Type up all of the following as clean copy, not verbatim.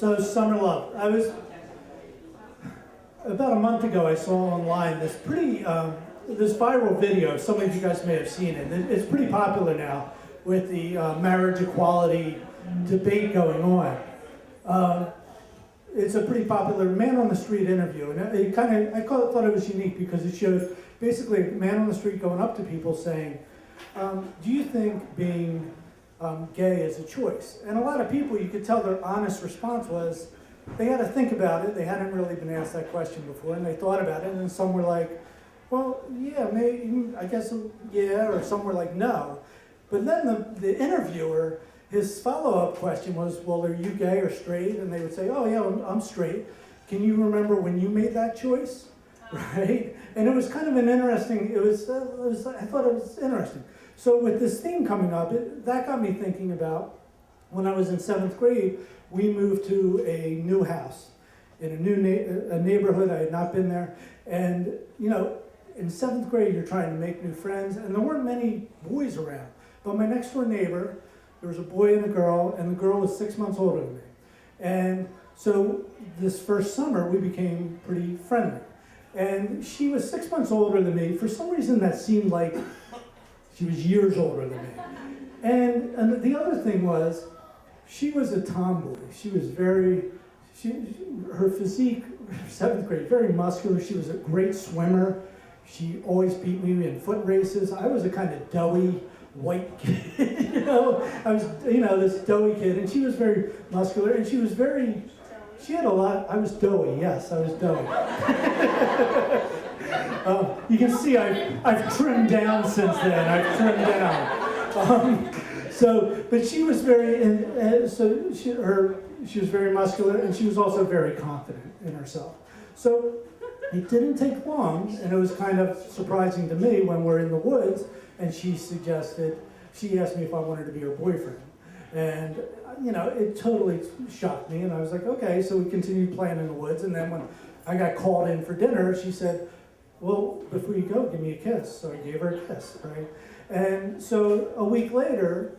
So summer love. About a month ago, I saw online this this viral video. Some of you guys may have seen it. It's pretty popular now with the marriage equality debate going on. It's a pretty popular man on the street interview, and I thought it was unique because it showed basically a man on the street going up to people saying, "Do you think being gay is a choice?" And a lot of people, you could tell their honest response was, they had to think about it. They hadn't really been asked that question before, and they thought about it, and some were like, well, yeah, maybe, I guess, yeah, or some were like, no. But then the interviewer, his follow-up question was, well, are you gay or straight? And they would say, oh, yeah, I'm straight. Can you remember when you made that choice? Right? And it was kind of an interesting, I thought it was interesting. So with this theme coming up, that got me thinking about when I was in 7th grade, we moved to a new house in a new neighborhood. I had not been there. And, you know, in 7th grade, you're trying to make new friends, and there weren't many boys around. But my next door neighbor, there was a boy and the girl was 6 months older than me. And so this first summer, we became pretty friendly. And she was 6 months older than me. For some reason, that seemed like she was years older than me. And the other thing was, she was a tomboy. She was her physique, 7th grade, very muscular. She was a great swimmer. She always beat me in foot races. I was a kind of doughy white kid, I was, this doughy kid, and she was very muscular, and she had a lot, I was doughy, yes, I was doughy. You can see I've trimmed down since then, I've trimmed down. But she was she was very muscular, and she was also very confident in herself. So it didn't take long, and it was kind of surprising to me when we're in the woods, and she asked me if I wanted to be her boyfriend. And, it totally shocked me, and I was like, okay, so we continued playing in the woods, and then when I got called in for dinner, she said, well, before you go, give me a kiss. So I gave her a kiss, right? And so a week later,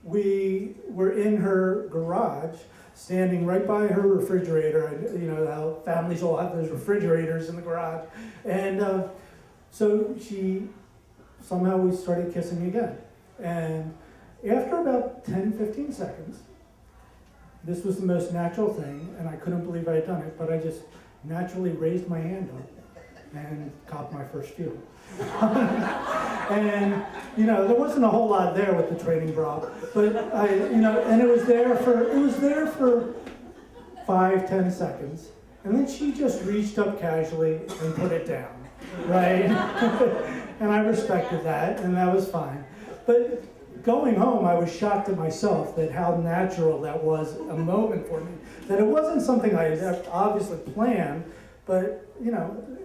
we were in her garage, standing right by her refrigerator. And you know how families all have those refrigerators in the garage. And so somehow we started kissing again. And after about 10-15 seconds, this was the most natural thing, and I couldn't believe I had done it, but I just naturally raised my hand up and copped my first few. And, there wasn't a whole lot there with the training bra, but and it was there for 5-10 seconds, and then she just reached up casually and put it down, right? And I respected that, and that was fine. But going home, I was shocked at myself that how natural that was a moment for me. That it wasn't something I had obviously planned, but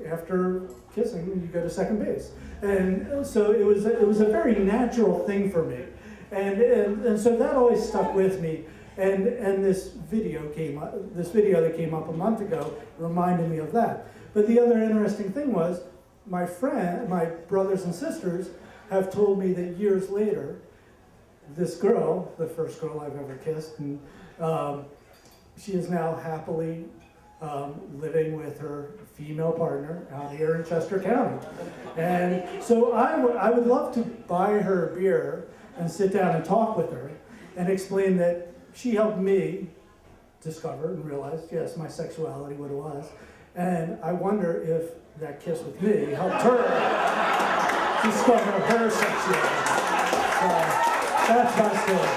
after kissing, you go to second base. And so it was a very natural thing for me. And so that always stuck with me. And this video that came up a month ago reminded me of that. But the other interesting thing was, my brothers and sisters have told me that years later, this girl, the first girl I've ever kissed, and she is now happily living with her female partner out here in Chester County. And so I would love to buy her a beer and sit down and talk with her and explain that she helped me discover and realize, yes, my sexuality, what it was. And I wonder if that kiss with me helped her discover her sexuality. So that's my story.